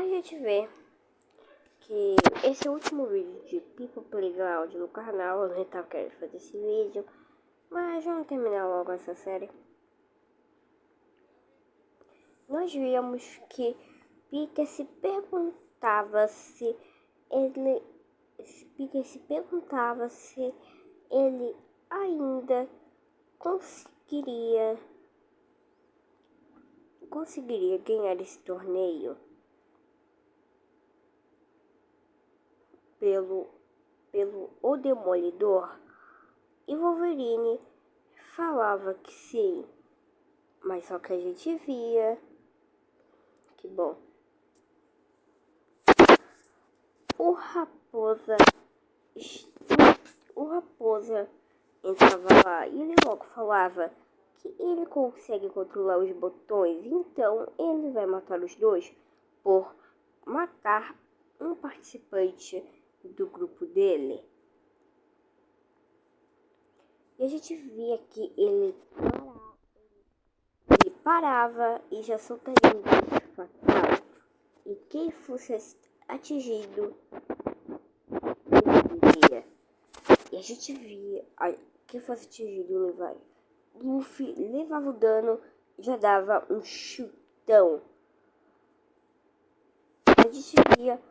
A gente vê que esse é o último vídeo de People Playground no canal. Eu nem tava querendo fazer esse vídeo, mas vamos terminar logo essa série. Nós vimos que Peter se perguntava se ele ainda conseguiria ganhar esse torneio pelo O Demolidor. E Wolverine falava que sim, mas só que a gente via que, bom, o Raposa entrava lá e ele logo falava que ele consegue controlar os botões, então ele vai matar os dois por matar um participante do grupo dele. E a gente via que ele parava e já soltaria um golpe fatal. E quem fosse atingido morreria. E a gente via quem fosse atingido levar. Luffy levava o dano e já dava um chutão. A gente via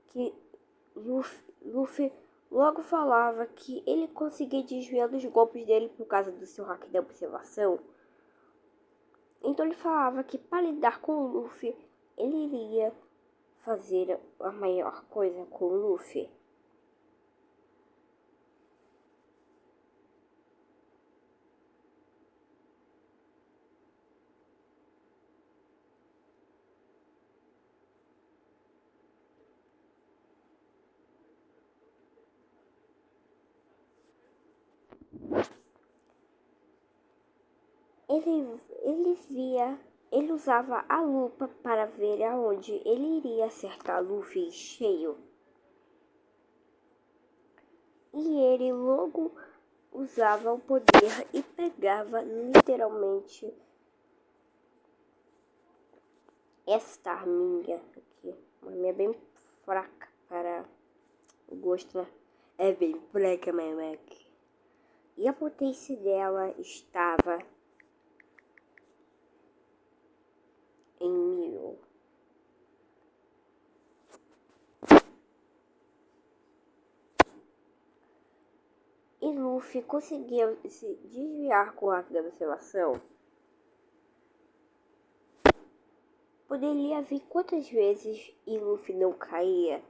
que Luffy logo falava que ele conseguia desviar dos golpes dele por causa do seu hack da observação. Então ele falava que para lidar com o Luffy, ele iria fazer a maior coisa com o Luffy. Ele usava a lupa para ver aonde ele iria acertar Luffy cheio. E ele logo usava o poder e pegava literalmente esta arminha aqui. Uma arminha bem fraca para o gosto, né? É bem fraca, mas e a potência dela estava em 1000. E Luffy conseguia se desviar com o hack da observação. Poderia ver quantas vezes e Luffy não caía.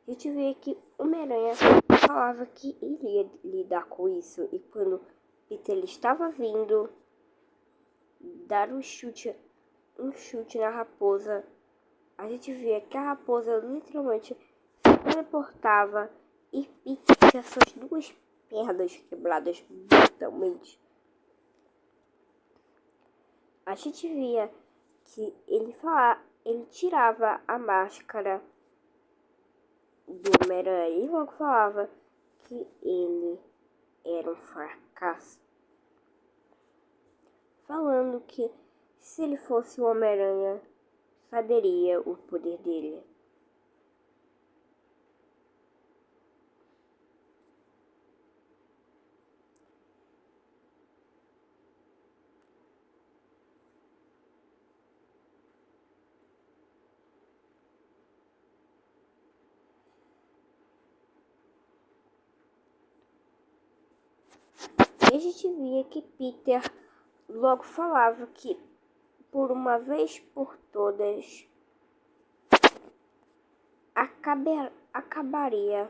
A gente vê que Homem-Aranha falava que iria lidar com isso. E quando Peter estava vindo dar um chute na raposa, a gente vê que a raposa literalmente se teleportava e Peter tinha suas duas pernas quebradas brutalmente. A gente via que ele tirava a máscara do Homem-Aranha e logo falava que ele era um fracasso. Falando que se ele fosse o Homem-Aranha, saberia o poder dele. E a gente via que Peter logo falava que, por uma vez por todas, acabaria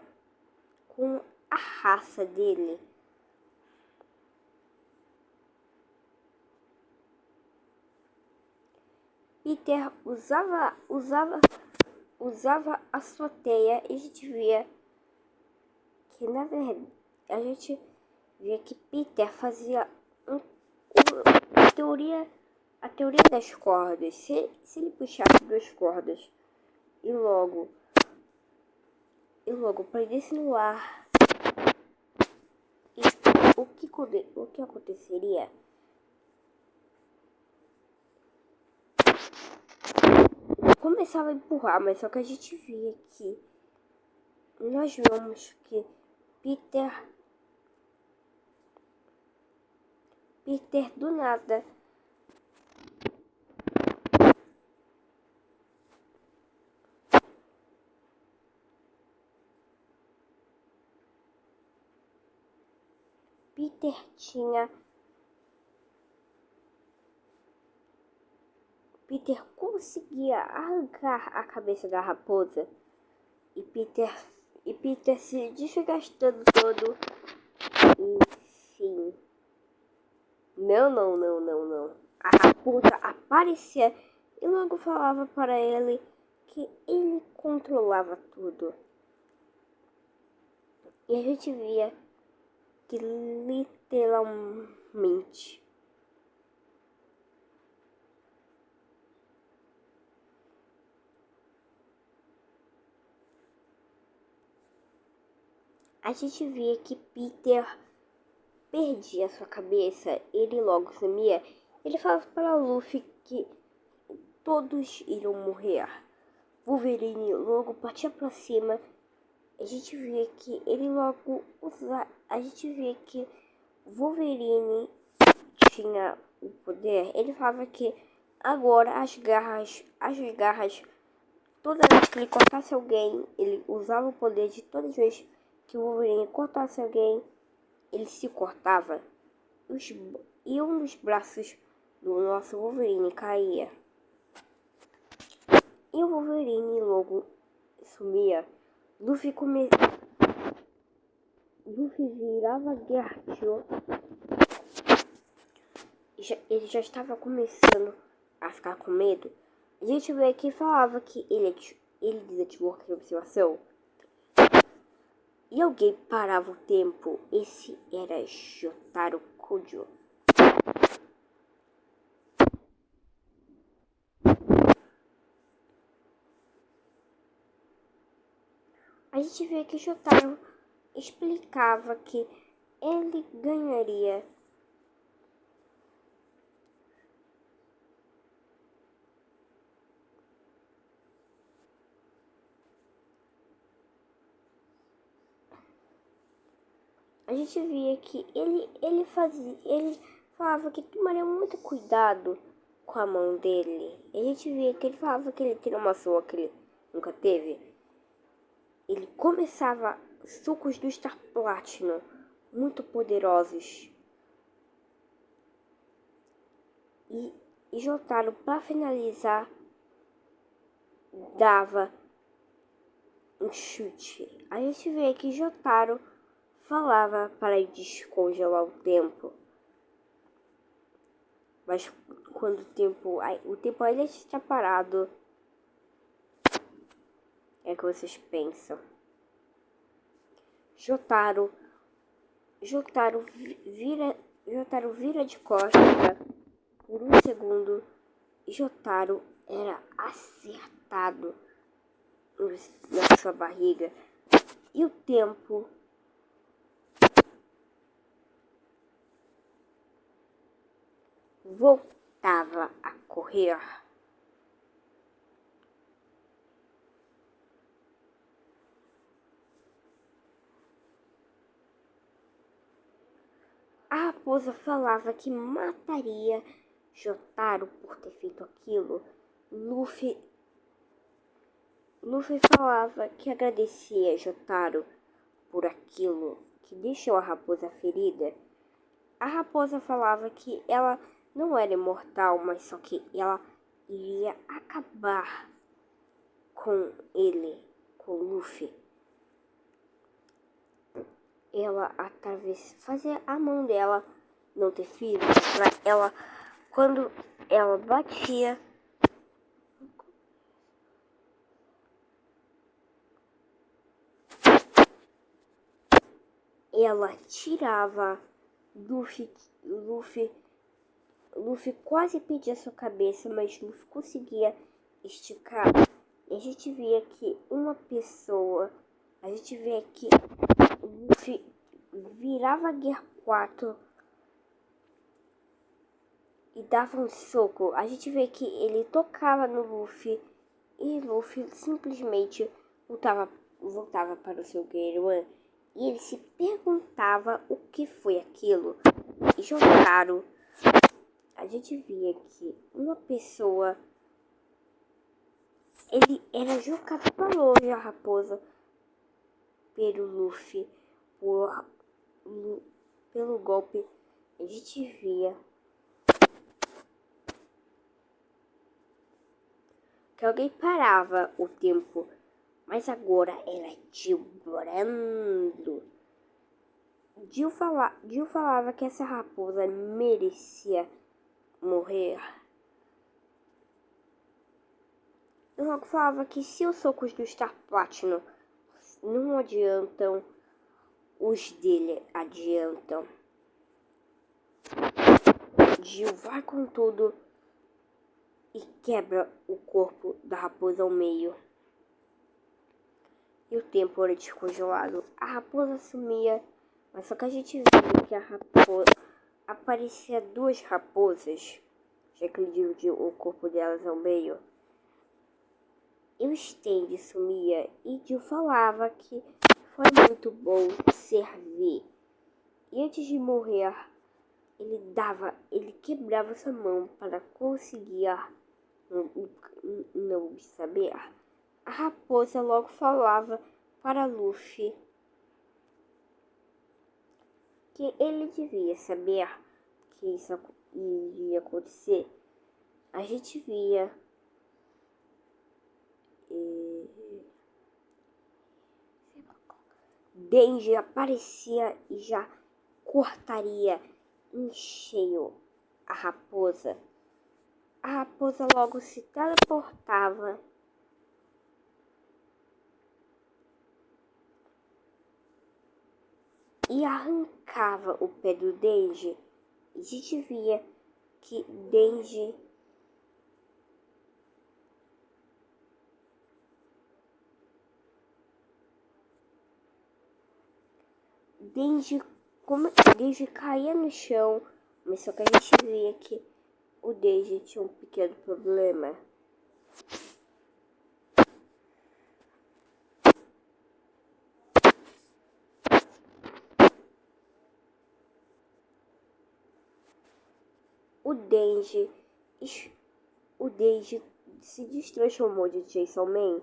com a raça dele. Peter usava a sua teia e a gente via que, na verdade, Peter fazia a teoria das cordas. Se ele puxasse duas cordas e logo prendesse no ar, o que aconteceria? começava a empurrar, mas só que a gente via que nós vemos que Peter do nada Peter conseguia arrancar a cabeça da raposa e Peter se desgastando todo. E sim, não. A raposa aparecia e logo falava para ele que ele controlava tudo. E a gente via que literalmente a gente via que Peter perdia sua cabeça, ele logo sumia. Ele falava para o Luffy que todos iriam morrer. Wolverine logo partia para cima. A gente via que ele logo usa. A gente via que Wolverine tinha o poder. Ele falava que agora as garras, toda vez que ele cortasse alguém, ele usava o poder de todas as vezes que o Wolverine cortasse alguém, ele se cortava e um dos braços do nosso Wolverine caía. E o Wolverine logo sumia. Luffy virava Gertio. Ele já estava começando a ficar com medo. A gente vê que falava que ele desativou aquela observação. E alguém parava o tempo. Esse era Jotaro Kujo. A gente vê que Jotaro explicava que ele ganharia a gente via que ele falava que tomaria muito cuidado com a mão dele. A gente via que ele falava que ele teria uma sua que ele nunca teve. Ele começava sucos do Star Platinum muito poderosos. E Jotaro, para finalizar, dava um chute. A gente vê que Jotaro falava para descongelar o tempo. Mas quando o tempo ainda está parado, é que vocês pensam. Jotaro vira de costas por um segundo. Jotaro era acertado na sua barriga. E o tempo voltava a correr. A raposa falava que mataria Jotaro por ter feito aquilo. Luffy falava que agradecia Jotaro por aquilo que deixou a raposa ferida. A raposa falava que ela não era imortal, mas só que ela iria acabar com ele, com Luffy. Ela fazia a mão dela não ter fio, pra ela, quando ela batia, ela tirava Luffy quase perdia sua cabeça, mas Luffy conseguia esticar. E a gente via que Luffy virava Gear 4 e dava um soco. A gente vê que ele tocava no Luffy E Luffy simplesmente voltava para o seu Geruan e ele se perguntava o que foi aquilo. E Jotaro, a gente via que uma pessoa, ele era jogado para longe a raposa pelo Luffy, pelo golpe. A gente via que alguém parava o tempo, mas agora era Jill Brando. Jill falava que essa raposa merecia morrer. E logo falava que se os socos do Star Platinum não adiantam, os dele adiantam. Jill vai com tudo e quebra o corpo da raposa ao meio. E o tempo era descongelado. A raposa sumia, mas só que a gente viu que a raposa aparecia duas raposas, já que ele dividiu o corpo delas ao meio. E o Stand sumia e Jill falava que foi muito bom servir. E antes de morrer, ele quebrava sua mão para conseguir não saber. A raposa logo falava para Luffy que ele devia saber que isso iria acontecer. A gente via Denji aparecia e já cortaria em cheio a raposa. A raposa logo se teleportava e arrancava o pé do Denji. E a gente via que Denji caía no chão, mas só que a gente via que o Denji tinha um pequeno problema. O Denji se destransformou de Chainsaw Man,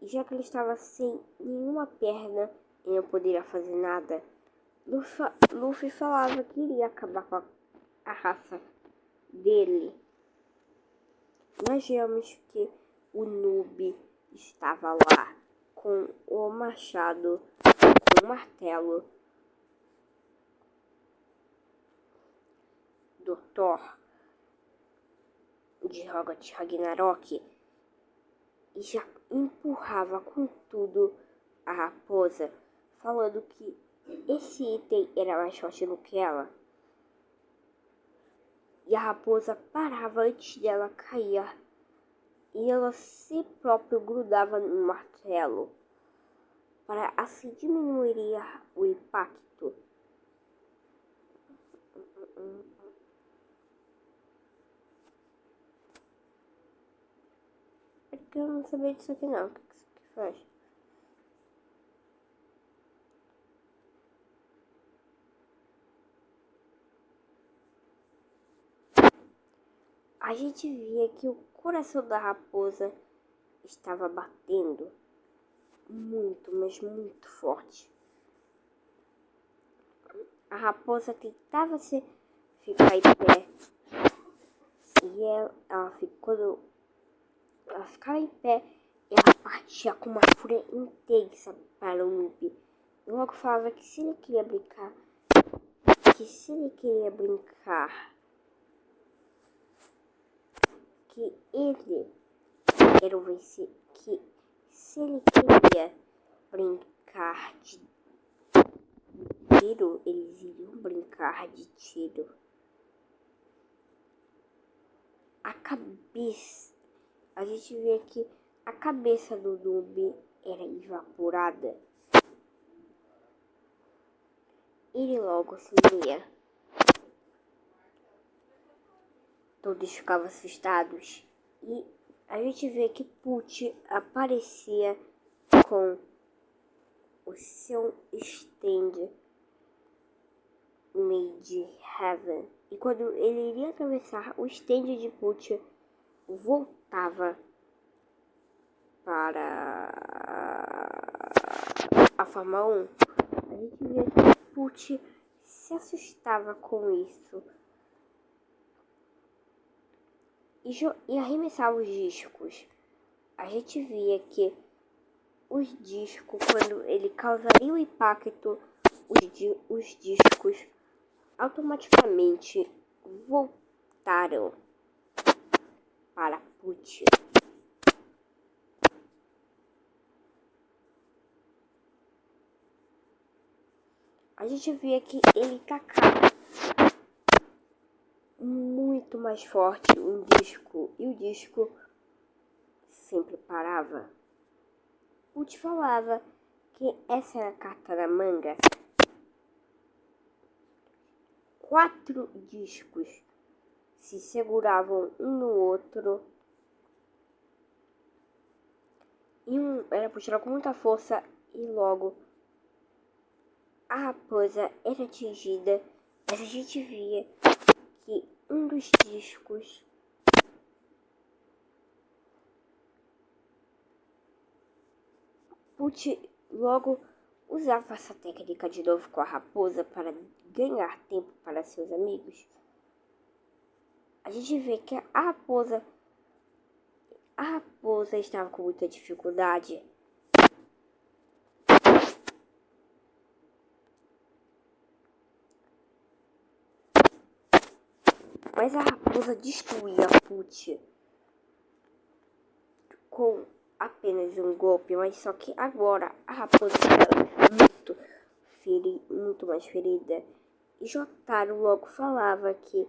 e já que ele estava sem nenhuma perna e não poderia fazer nada, Luffy falava que iria acabar com a raça dele. Nós vemos que o Noob estava lá com o machado, com o martelo do Thor de Rocket Ragnarok e já empurrava com tudo a raposa, falando que esse item era mais forte do que ela. E a raposa parava antes dela cair e ela se próprio grudava no martelo para assim diminuir o impacto. É que eu não sabia disso aqui não. O que isso aqui faz? A gente via que o coração da raposa estava batendo muito, mas muito forte. A raposa tentava ficar em pé e quando ela ficava em pé, ela partia com uma fúria intensa para o Noob. E logo falava que se ele queria brincar, que ele era o vencer, que se ele queria brincar de tiro, eles iriam brincar de tiro. A gente vê que a cabeça do Noob era evaporada. Ele logo sumia. Todos ficavam assustados e a gente vê que Pucci aparecia com o seu stand Made Heaven. E quando ele iria atravessar, o stand de Pucci voltava para a Fórmula 1. A gente vê que Pucci se assustava com isso e arremessava os discos. A gente via que os discos, quando ele causaria o impacto, os discos automaticamente voltaram para Pucci. A gente via que ele tacava muito mais forte um disco e o disco sempre parava. Pucci falava que essa era a carta na manga. 4 discos se seguravam um no outro e um era puxado com muita força e logo a raposa era atingida, mas a gente via que um dos discos Pucci logo usava essa técnica de novo com a raposa para ganhar tempo para seus amigos. A gente vê que a raposa estava com muita dificuldade. Mas a raposa destruía Pucci com apenas um golpe, mas só que agora a raposa estava muito mais ferida. E Jotaro logo falava que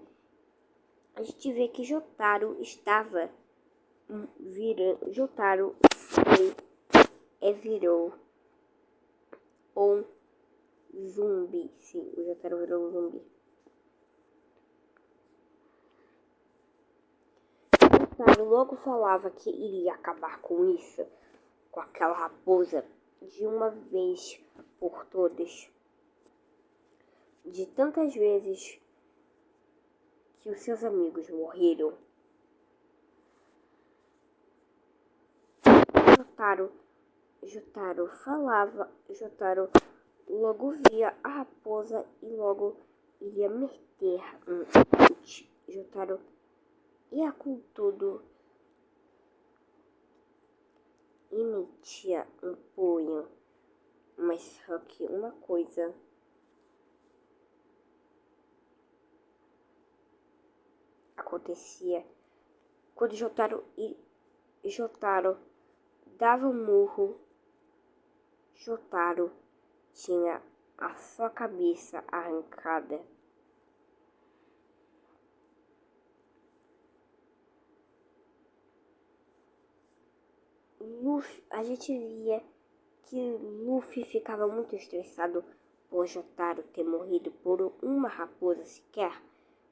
a gente vê que Jotaro estava virando. Jotaro virou um zumbi. Sim, o Jotaro virou um zumbi. Jotaro logo falava que iria acabar com isso, com aquela raposa, de uma vez por todas. De tantas vezes que os seus amigos morreram, Jotaro logo via a raposa e logo iria meter um chute. Jotaro ia com tudo e metia um punho, mas só que uma coisa acontecia quando Jotaro dava um murro. Jotaro tinha a sua cabeça arrancada. A gente via que Luffy ficava muito estressado por Jotaro ter morrido por uma raposa sequer,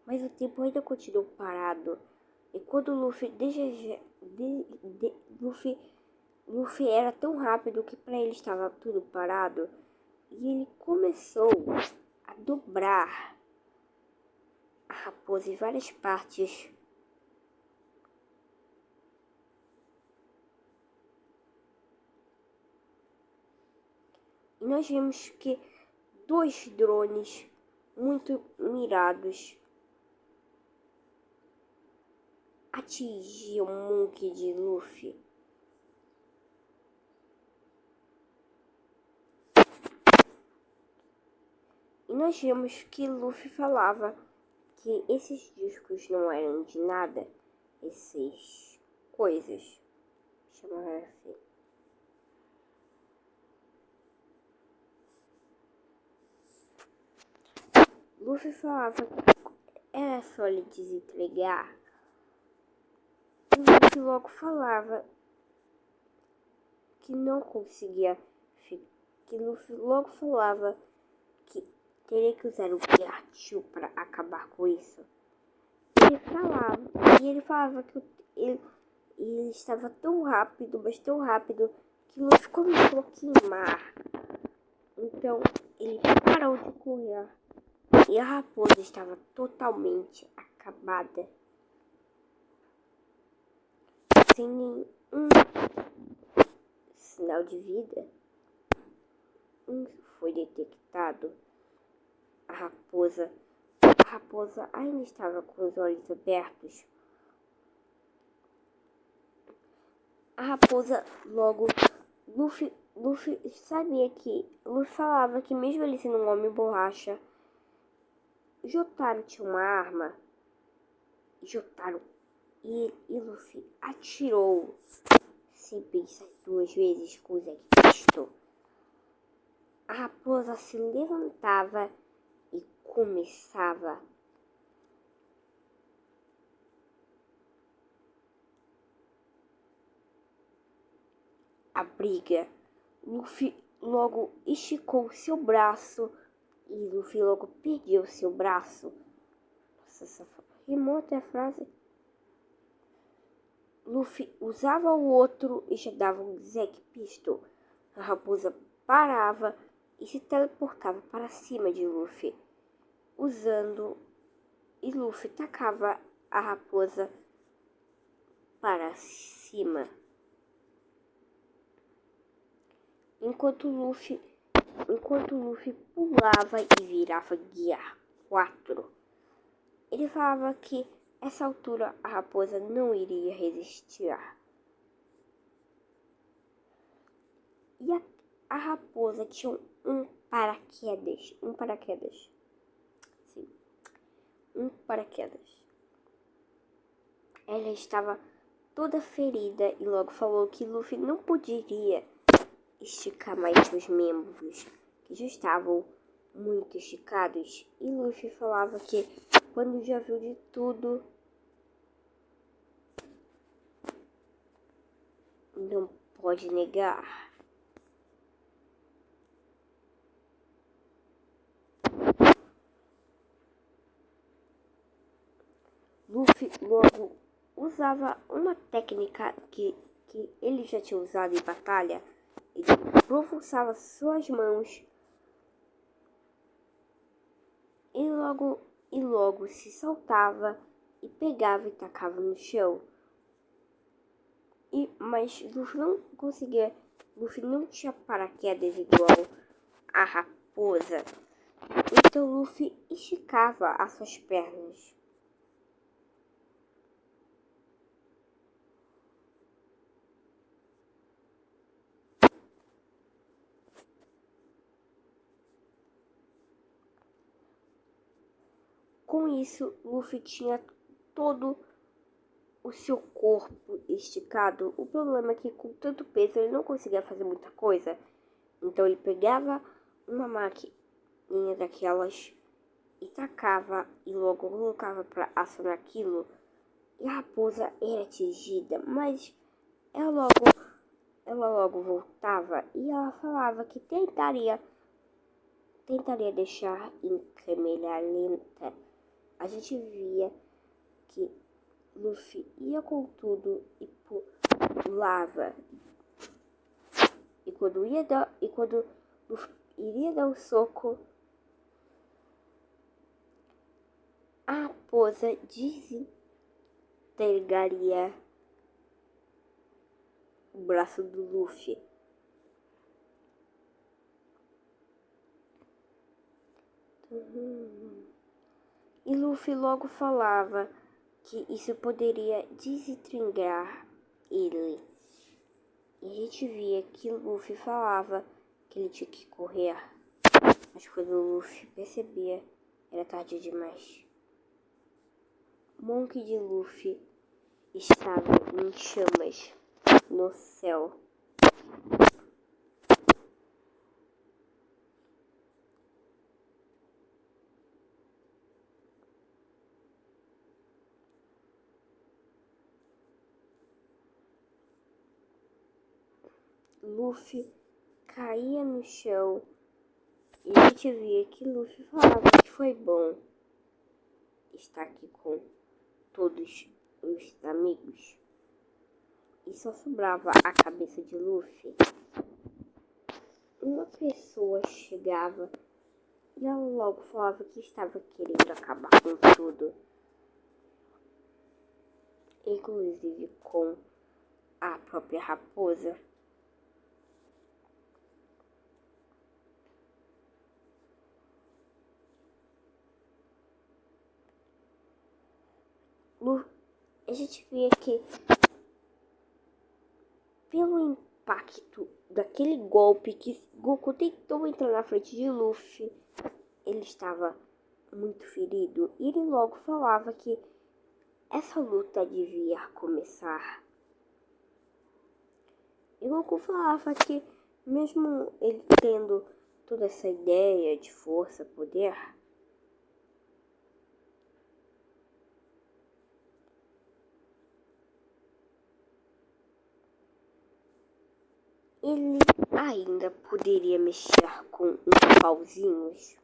mas o tempo ainda continuou parado. E quando Luffy Luffy era tão rápido que para ele estava tudo parado, e ele começou a dobrar a raposa em várias partes. E nós vimos que 2 drones muito mirados atingiam o Monkey de Luffy. E nós vimos que Luffy falava que esses discos não eram de nada, essas coisas, chamava assim. Luffy falava que era só ele desentregar. E Luffy logo falava que não conseguia, que Luffy logo falava que teria que usar o Pikachu para acabar com isso. Ele falava que E ele estava tão rápido, mas tão rápido, que Luffy começou a queimar. Então ele parou de correr. E a raposa estava totalmente acabada. Sem nenhum sinal de vida. Foi detectado. A raposa ainda estava com os olhos abertos. A raposa logo... Luffy sabia que... Luffy falava que mesmo ele sendo um homem borracha, Jotaro tinha uma arma. Jotaro e Luffy atirou sem pensar 2 vezes com o Zack Pisto. A raposa se levantava e começava a briga. Luffy logo esticou seu braço e Luffy logo perdeu seu braço. Nossa, rimou até a frase. Luffy usava o outro e já dava um Zack Pistol. A raposa parava e se teleportava para cima de Luffy, e Luffy tacava a raposa para cima. Enquanto Luffy pulava e virava Gear 4. Ele falava que essa altura a raposa não iria resistir. E a raposa tinha um paraquedas. Sim, um paraquedas. Ela estava toda ferida e logo falou que Luffy não poderia esticar mais os membros, que já estavam muito esticados. E Luffy falava que quando já viu de tudo, não pode negar. Luffy logo usava uma técnica que ele já tinha usado em batalha. Ele propulsava suas mãos e logo se soltava e pegava e tacava no chão. Mas Luffy não conseguia. Luffy não tinha paraquedas igual a raposa. Então Luffy esticava as suas pernas. Com isso, Luffy tinha todo o seu corpo esticado. O problema é que com tanto peso ele não conseguia fazer muita coisa. Então ele pegava uma maquininha daquelas e tacava e logo colocava para acionar aquilo. E a raposa era atingida, mas ela logo voltava e ela falava que tentaria deixar em câmera lenta. A gente via que Luffy ia com tudo e pulava. E quando Luffy iria dar um soco, a raposa desintegraria o braço do Luffy. E Luffy logo falava que isso poderia desintegrar ele. E a gente via que Luffy falava que ele tinha que correr. Mas quando o Luffy percebia, era tarde demais. Monkey de Luffy estava em chamas no céu. Luffy caía no chão e a gente via que Luffy falava que foi bom estar aqui com todos os amigos. e só sobrava a cabeça de Luffy, uma pessoa chegava e ela logo falava que estava querendo acabar com tudo, inclusive com a própria raposa. A gente vê que pelo impacto daquele golpe que Goku tentou entrar na frente de Luffy, ele estava muito ferido e ele logo falava que essa luta devia começar. E Goku falava que mesmo ele tendo toda essa ideia de força, poder, ele ainda poderia mexer com uns pauzinhos.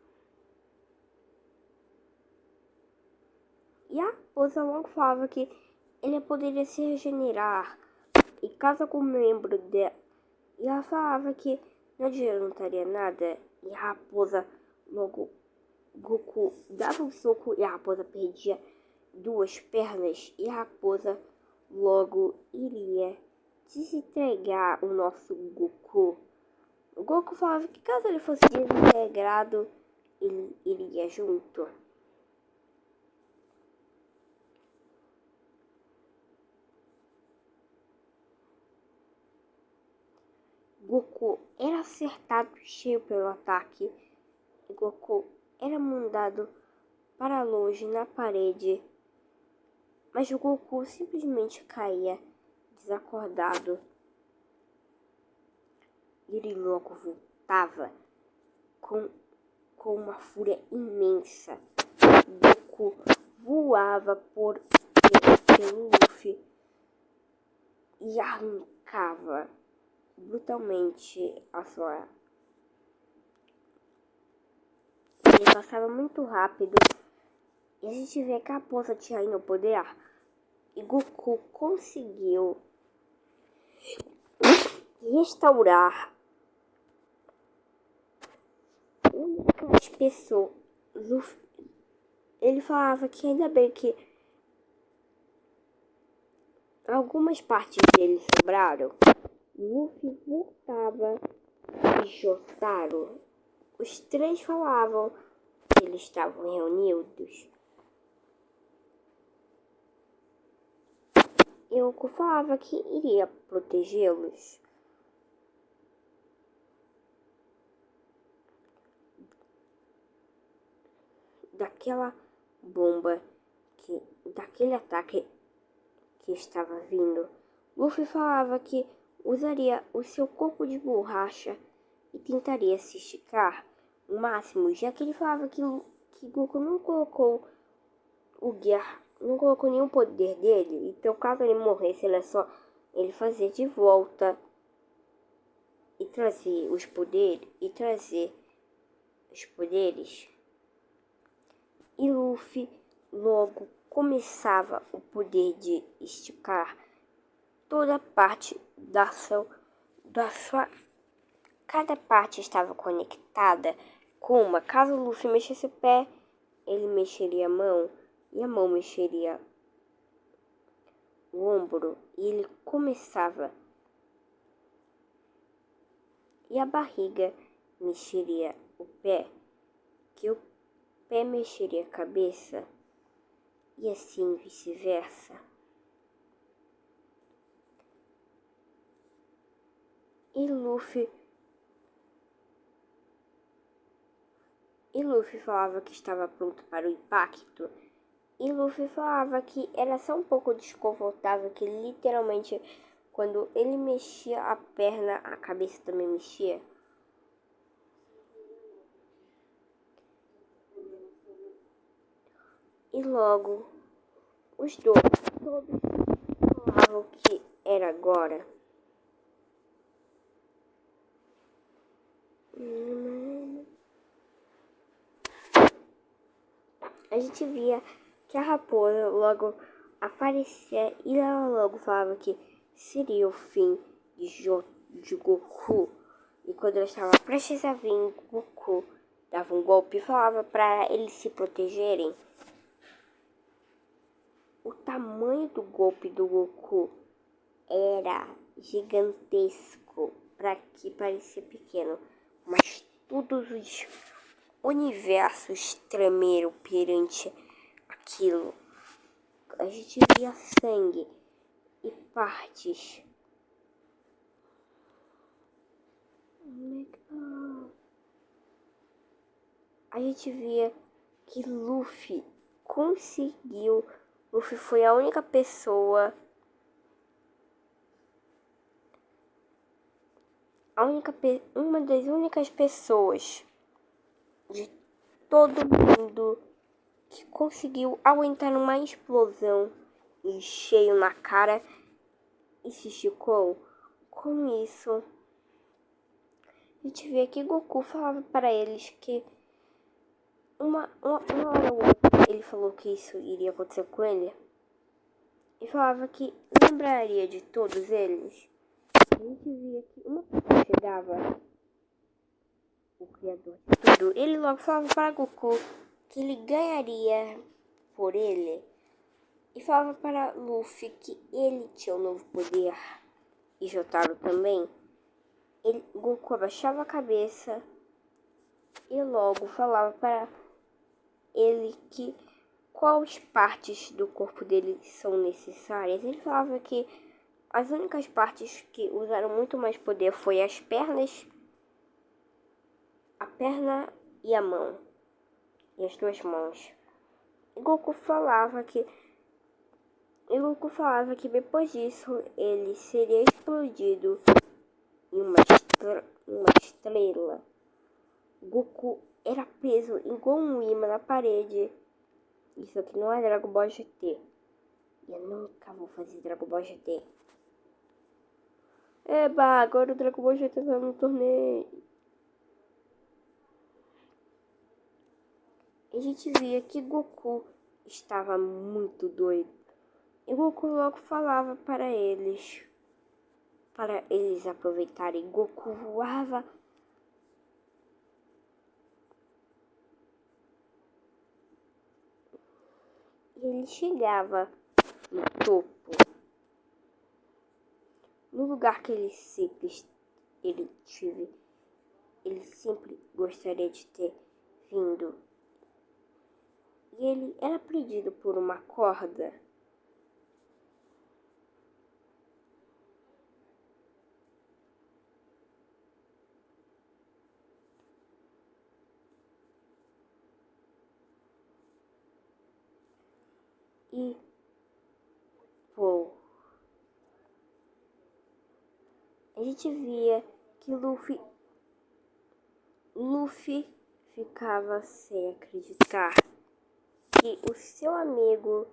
E a raposa logo falava que ele poderia se regenerar e casa com um membro dela. E ela falava que não adiantaria nada. E a raposa logo, Goku dava um soco e a raposa perdia duas pernas. E a raposa logo iria desintegrar o nosso Goku. O Goku falava que caso ele fosse desintegrado, ele iria junto. Goku era acertado cheio pelo ataque. E Goku era mandado para longe na parede. Mas o Goku simplesmente caía desacordado. E ele logo voltava com uma fúria imensa. Goku voava pelo Luffy e arrancava brutalmente a sua. Ele passava muito rápido e a gente vê que a raposa tinha ainda o poder e Goku conseguiu restaurar únicas pessoas. Ele falava que ainda bem que algumas partes dele sobraram. Luffy voltava e Jotaro. Os três falavam que eles estavam reunidos. E Goku falava que iria protegê-los. Daquela bomba, daquele ataque que estava vindo. Luffy falava que usaria o seu corpo de borracha e tentaria se esticar o máximo, já que ele falava que Goku não colocou o Gear, não colocou nenhum poder dele, então caso ele morresse, era só ele fazer de volta e trazer os poderes, E Luffy logo começava o poder de esticar toda parte da sua. Cada parte estava conectada com uma. Caso o Luffy mexesse o pé, ele mexeria a mão e a mão mexeria o ombro e ele começava. E a barriga mexeria o pé, que o pé mexeria a cabeça e assim vice-versa. E Luffy falava que estava pronto para o impacto. E Luffy falava que era só um pouco desconfortável, que literalmente quando ele mexia a perna, a cabeça também mexia. E logo os dois todos falavam que era agora. A gente via que a raposa logo aparecia e ela logo falava que seria o fim de Goku. E quando ele estava prestes a vir, Goku dava um golpe e falava para eles se protegerem. O tamanho do golpe do Goku era gigantesco, para que parecia pequeno, mas todos os universos tremeram perante aquilo. A gente via sangue e partes. A gente via que Luffy conseguiu. Luffy foi a única pessoa. Uma das únicas pessoas de todo mundo que conseguiu aguentar numa explosão e cheio na cara e se esticou. Com isso, a gente vê que Goku falava para eles que uma hora ou outra ele falou que isso iria acontecer com ele. E falava que lembraria de todos eles. A gente via que uma pessoa chegava, o criador de tudo, ele logo falava para Goku que ele ganharia por ele. E falava para Luffy que ele tinha um novo poder. E Jotaro também. Goku abaixava a cabeça e logo falava para ele que quais partes do corpo dele são necessárias. Ele falava que as únicas partes que usaram muito mais poder foi as pernas, a perna e a mão. E as duas mãos. E Goku falava que depois disso ele seria explodido em uma estrela. Goku era preso igual um imã na parede. Isso aqui não é Dragon Ball GT. Eu nunca vou fazer Dragon Ball GT. Eba, agora o Dragon Ball GT tá no torneio. A gente via que Goku estava muito doido. E Goku logo falava para eles aproveitarem. Goku voava e ele chegava no topo, no lugar que ele sempre gostaria de ter vindo. E ele era prendido por uma corda. E a gente via que Luffy ficava sem acreditar que o seu amigo.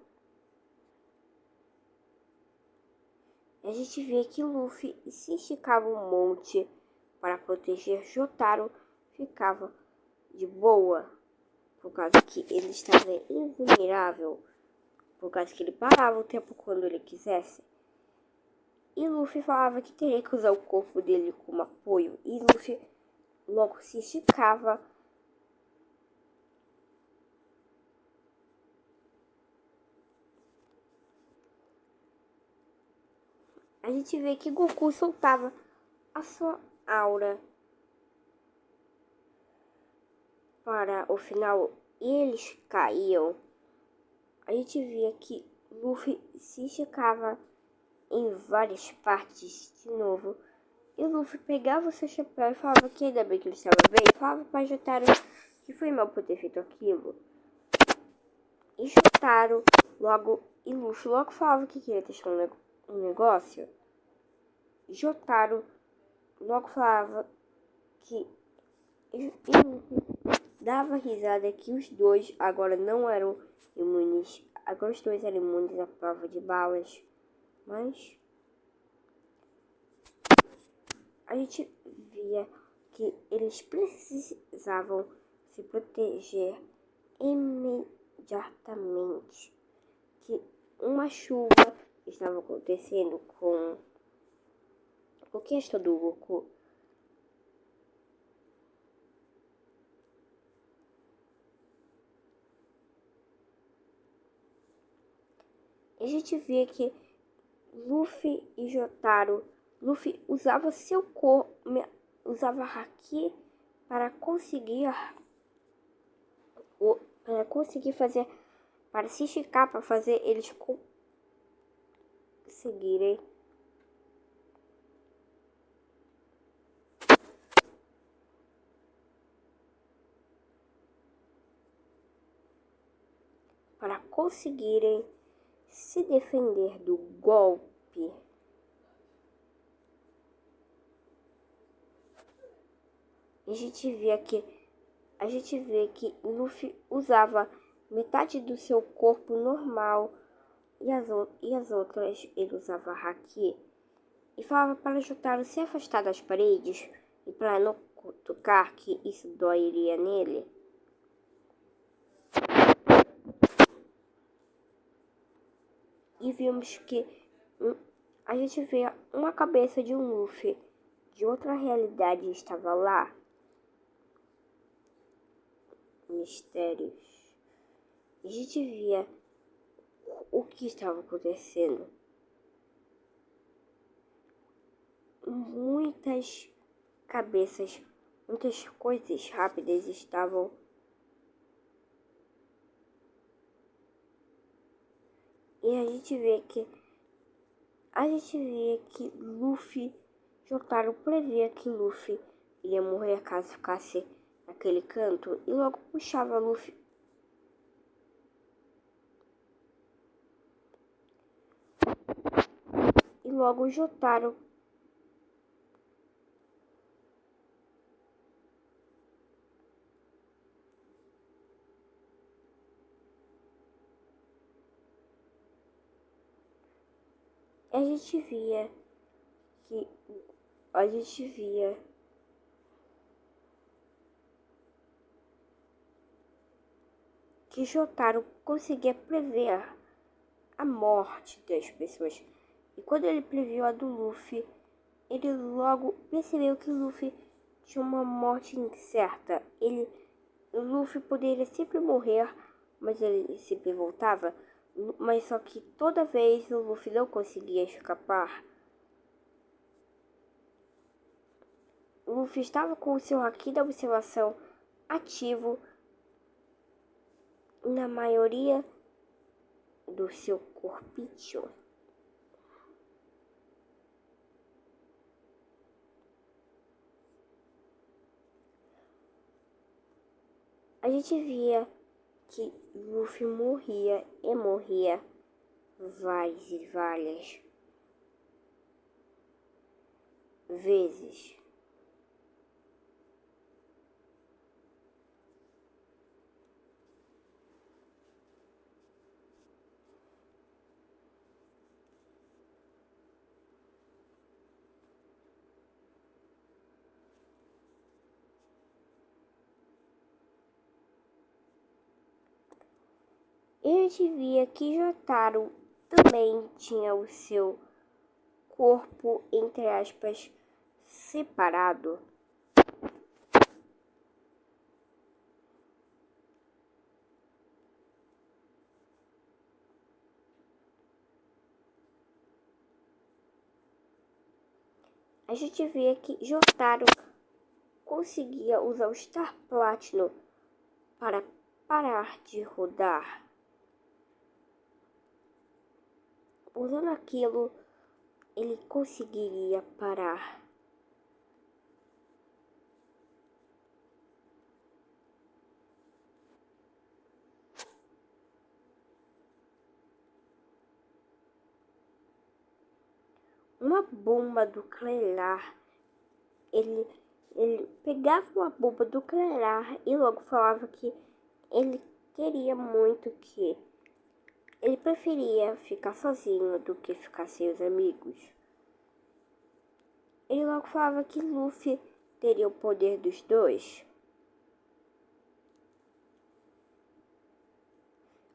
A gente via que Luffy se esticava um monte para proteger Jotaro, ficava de boa, por causa que ele estava invulnerável, por causa que ele parava o tempo quando ele quisesse. E Luffy falava que teria que usar o corpo dele como apoio, e Luffy logo se esticava. A gente vê que Goku soltava a sua aura para o final e eles caíam. A gente via que Luffy se esticava em várias partes de novo. E Luffy pegava o seu chapéu e falava que ainda bem que ele estava bem. Falava para Jotaro que foi mal por ter feito aquilo. E Jotaro e Luffy logo falava que queria testar um negócio. Jotaro logo falava que e Luffy dava risada que os dois agora não eram imunes. Agora os dois eram imunes à prova de balas. Mas a gente via que eles precisavam se proteger imediatamente. Que uma chuva estava acontecendo com conquista do Goku. A gente vê que Luffy e Jotaro, Luffy usava seu corpo, usava Haki para conseguir fazer, para se esticar, para fazer eles conseguirem se defender do golpe. A gente vê que Luffy usava metade do seu corpo normal e as outras ele usava Haki. E falava para Jotaro se afastar das paredes e para não tocar, que isso doeria nele. E vimos que a gente vê uma cabeça de um Luffy de outra realidade estava lá. Mistérios. A gente via o que estava acontecendo. Muitas cabeças, muitas coisas rápidas estavam. E a gente vê que Luffy, Jotaro previa que Luffy iria morrer caso ficasse naquele canto e logo puxava Luffy. E logo Jotaro a gente via que Jotaro conseguia prever a morte das pessoas. E quando ele previu a do Luffy, ele logo percebeu que o Luffy tinha uma morte incerta. O Luffy poderia sempre morrer, mas ele sempre voltava. Mas só que toda vez o Luffy não conseguia escapar. O Luffy estava com o seu Haki da observação ativo na maioria do seu corpinho. A gente via que Luffy morria várias e várias vezes. E a gente via que Jotaro também tinha o seu corpo, entre aspas, separado. A gente vê que Jotaro conseguia usar o Star Platinum para parar de rodar. Usando aquilo, ele conseguiria parar. Uma bomba do Clelar, ele pegava uma bomba do Clelar e logo falava que ele queria muito, que ele preferia ficar sozinho do que ficar sem os amigos. Ele logo falava que Luffy teria o poder dos dois.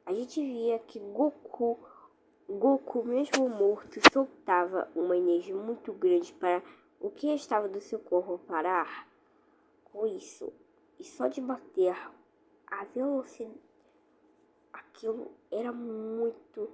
A gente via que Goku mesmo morto, soltava uma energia muito grande para o que estava do seu corpo parar com isso. E só de bater a velocidade, aquilo era muito.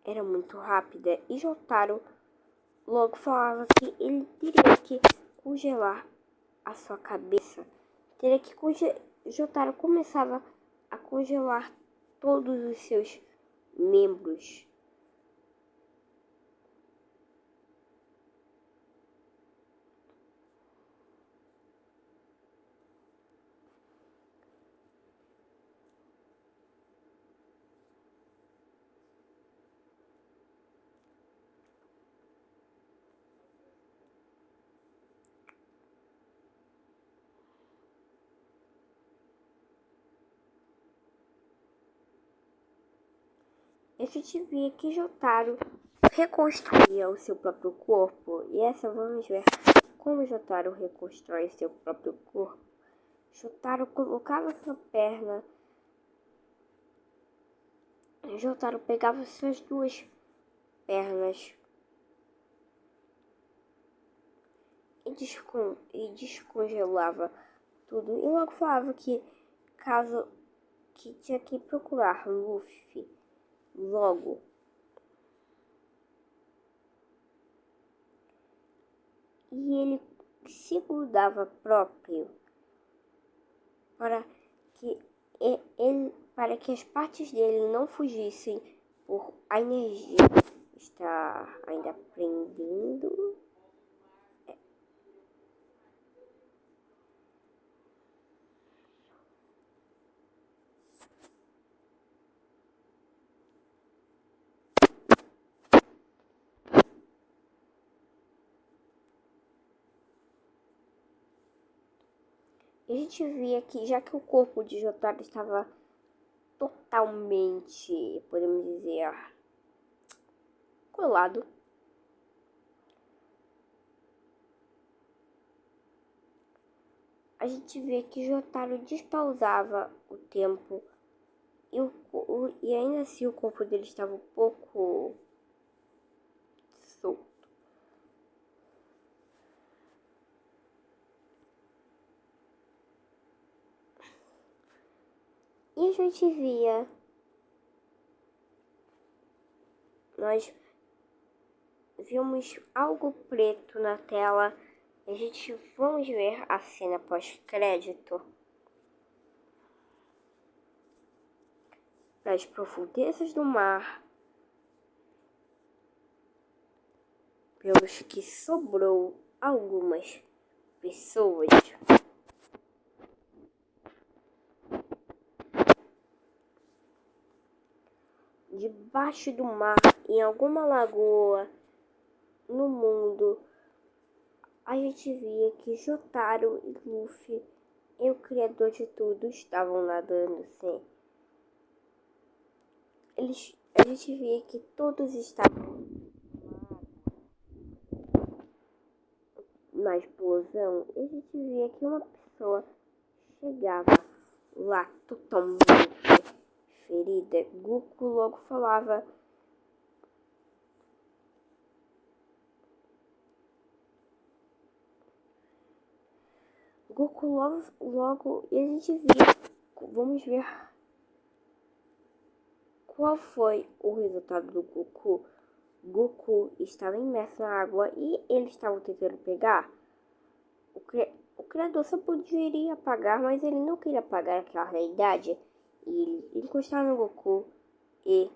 Era muito rápida e Jotaro logo falava que ele teria que congelar a sua cabeça. Teria que Jotaro começava a congelar todos os seus membros. A gente via que Jotaro reconstruía o seu próprio corpo. E essa vamos ver como Jotaro reconstrói seu próprio corpo. Jotaro colocava sua perna. Jotaro pegava suas duas pernas e descongelava tudo. E logo falava que caso que tinha que procurar Luffy logo. E ele se grudava próprio para que para que as partes dele não fugissem por a energia está ainda aprendendo. A gente via que já que o corpo de Jotaro estava totalmente, podemos dizer, colado, a gente vê que Jotaro despausava o tempo e ainda assim o corpo dele estava um pouco solto. E a gente via, nós vimos algo preto na tela. A gente vamos ver a cena pós-crédito. Das profundezas do mar, pelos que sobrou algumas pessoas. Debaixo do mar, em alguma lagoa no mundo, a gente via que Jotaro e Luffy e o criador de tudo estavam nadando, sim. A gente via que todos estavam na explosão. E a gente via que uma pessoa chegava lá totalmente ferida. Goku logo falava. Goku logo e a gente via. Vamos ver qual foi o resultado do Goku. Goku estava imerso na água e ele estava tentando pegar. O criador só poderia apagar, mas ele não queria apagar aquela realidade. E ele encostava no Goku e